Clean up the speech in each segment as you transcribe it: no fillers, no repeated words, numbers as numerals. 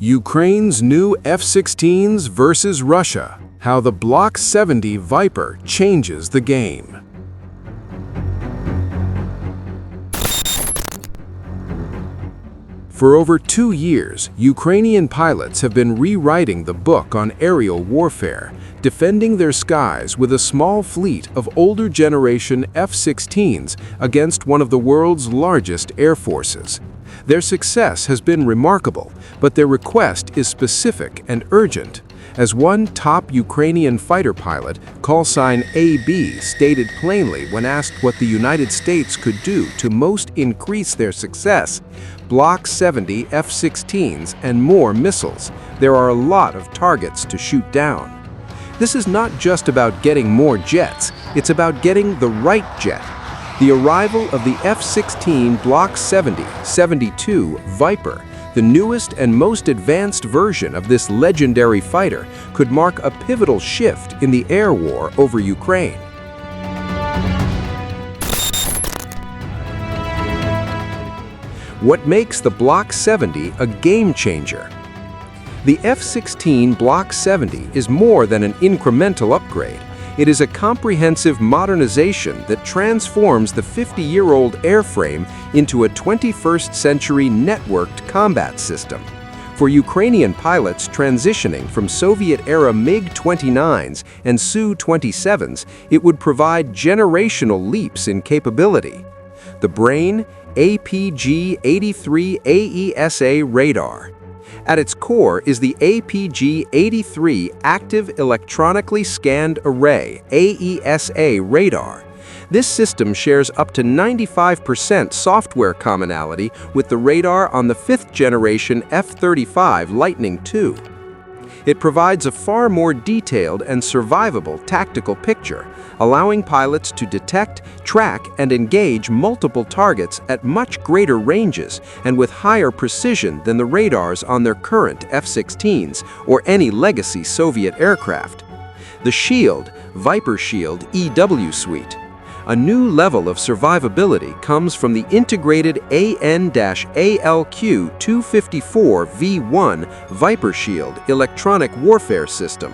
Ukraine's new F-16s versus Russia. How the Block-70 Viper changes the game. For over 2 years, Ukrainian pilots have been rewriting the book on aerial warfare, defending their skies with a small fleet of older generation F-16s against one of the world's largest air forces. Their success has been remarkable, but their request is specific and urgent. As one top Ukrainian fighter pilot, callsign AB, stated plainly when asked what the United States could do to most increase their success: Block-70 F-16s and more missiles. There are a lot of targets to shoot down. This is not just about getting more jets, it's about getting the right jet. The arrival of the F-16 Block-70-72 Viper, the newest and most advanced version of this legendary fighter, could mark a pivotal shift in the air war over Ukraine. What makes the Block-70 a game-changer? The F-16 Block-70 is more than an incremental upgrade. It is a comprehensive modernization that transforms the 50-year-old airframe into a 21st-century networked combat system. For Ukrainian pilots transitioning from Soviet-era MiG-29s and Su-27s, it would provide generational leaps in capability. The Brain APG-83 AESA radar. At its core is the APG-83 Active Electronically Scanned Array AESA radar. This system shares up to 95% software commonality with the radar on the 5th-generation F-35 Lightning II. It provides a far more detailed and survivable tactical picture, allowing pilots to detect, track, and engage multiple targets at much greater ranges and with higher precision than the radars on their current F-16s or any legacy Soviet aircraft. The Shield, Viper Shield EW suite. A new level of survivability comes from the integrated AN-ALQ-254V1 Viper Shield electronic warfare system.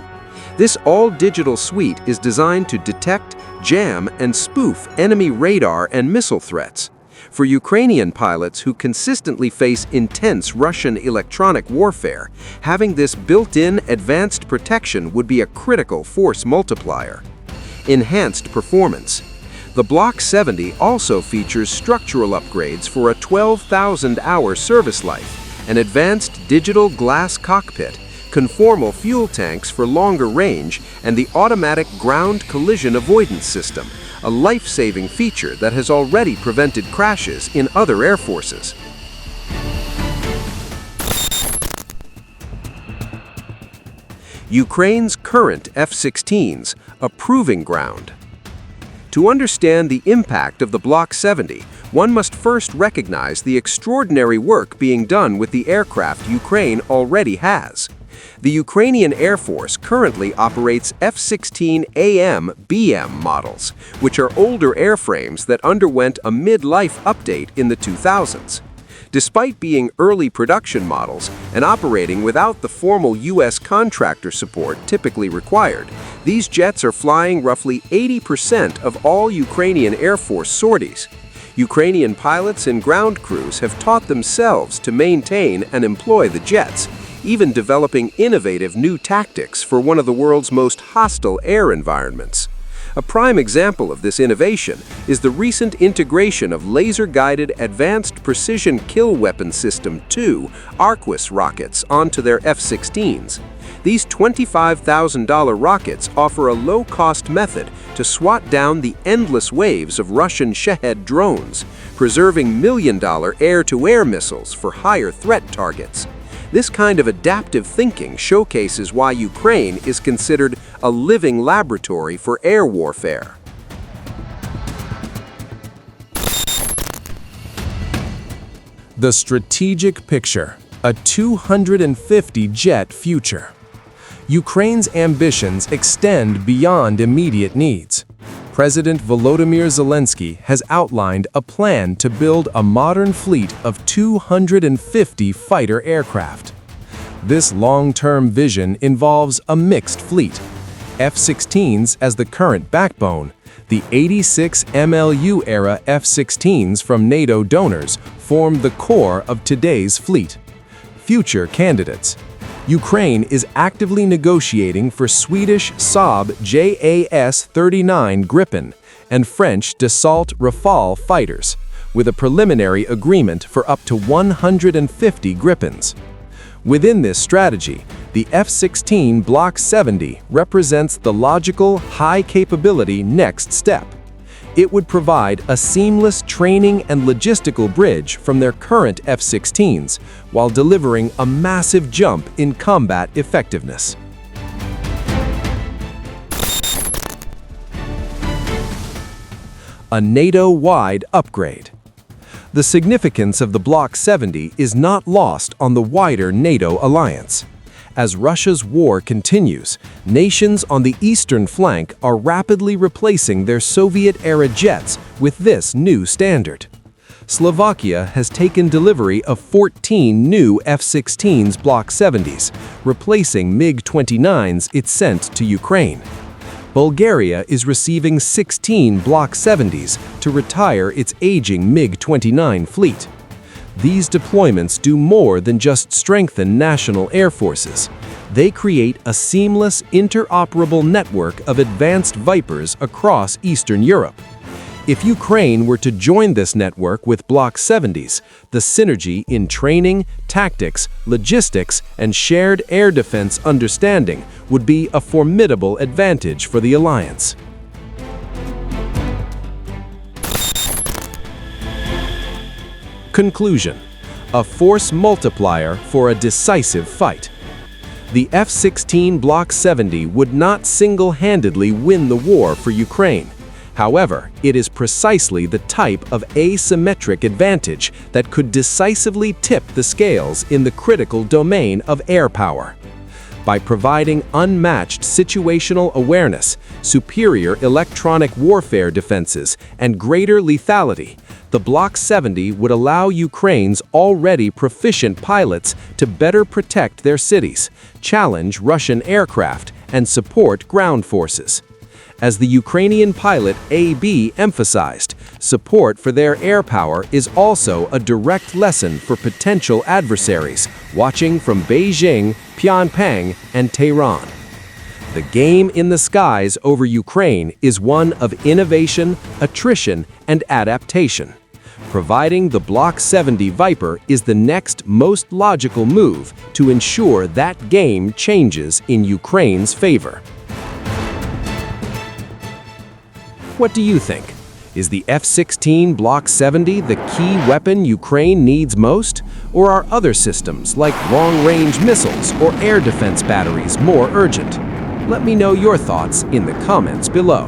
This all-digital suite is designed to detect, jam, and spoof enemy radar and missile threats. For Ukrainian pilots who consistently face intense Russian electronic warfare, having this built-in advanced protection would be a critical force multiplier. Enhanced performance. The Block-70 also features structural upgrades for a 12,000-hour service life, an advanced digital glass cockpit, conformal fuel tanks for longer range, and the automatic ground collision avoidance system, a life-saving feature that has already prevented crashes in other air forces. Ukraine's current F-16s, a proving ground. To understand the impact of the Block-70, one must first recognize the extraordinary work being done with the aircraft Ukraine already has. The Ukrainian Air Force currently operates F-16AM-BM models, which are older airframes that underwent a mid-life update in the 2000s. Despite being early production models and operating without the formal U.S. contractor support typically required, these jets are flying roughly 80% of all Ukrainian Air Force sorties. Ukrainian pilots and ground crews have taught themselves to maintain and employ the jets, even developing innovative new tactics for one of the world's most hostile air environments. A prime example of this innovation is the recent integration of laser-guided Advanced Precision Kill Weapon System 2 Arquus rockets onto their F-16s. These $25,000 rockets offer a low-cost method to swat down the endless waves of Russian Shahed drones, preserving million-dollar air-to-air missiles for higher threat targets. This kind of adaptive thinking showcases why Ukraine is considered a living laboratory for air warfare. The strategic picture, a 250-jet future. Ukraine's ambitions extend beyond immediate needs. President Volodymyr Zelensky has outlined a plan to build a modern fleet of 250 fighter aircraft. This long-term vision involves a mixed fleet. F-16s as the current backbone, the 86 MLU-era F-16s from NATO donors form the core of today's fleet. Future candidates. Ukraine is actively negotiating for Swedish Saab JAS-39 Gripen and French Dassault Rafale fighters, with a preliminary agreement for up to 150 Gripens. Within this strategy, the F-16 Block-70 represents the logical, high-capability next step. It would provide a seamless training and logistical bridge from their current F-16s, while delivering a massive jump in combat effectiveness. A NATO-wide upgrade. The significance of the Block-70 is not lost on the wider NATO alliance. As Russia's war continues, nations on the eastern flank are rapidly replacing their Soviet-era jets with this new standard. Slovakia has taken delivery of 14 new F-16s Block-70s, replacing MiG-29s it sent to Ukraine. Bulgaria is receiving 16 Block-70s to retire its aging MiG-29 fleet. These deployments do more than just strengthen national air forces. They create a seamless, interoperable network of advanced Vipers across Eastern Europe. If Ukraine were to join this network with Block-70s, the synergy in training, tactics, logistics, and shared air defense understanding would be a formidable advantage for the alliance. Conclusion: a force multiplier for a decisive fight. The F-16 Block-70 would not single-handedly win the war for Ukraine. However, it is precisely the type of asymmetric advantage that could decisively tip the scales in the critical domain of air power. By providing unmatched situational awareness, superior electronic warfare defenses, and greater lethality, the Block-70 would allow Ukraine's already proficient pilots to better protect their cities, challenge Russian aircraft, and support ground forces. As the Ukrainian pilot AB emphasized, support for their air power is also a direct lesson for potential adversaries watching from Beijing, Pyongyang, and Tehran. The game in the skies over Ukraine is one of innovation, attrition, and adaptation. Providing the Block-70 Viper is the next most logical move to ensure that game changes in Ukraine's favor. What do you think? Is the F-16 Block-70 the key weapon Ukraine needs most? Or are other systems like long-range missiles or air defense batteries more urgent? Let me know your thoughts in the comments below.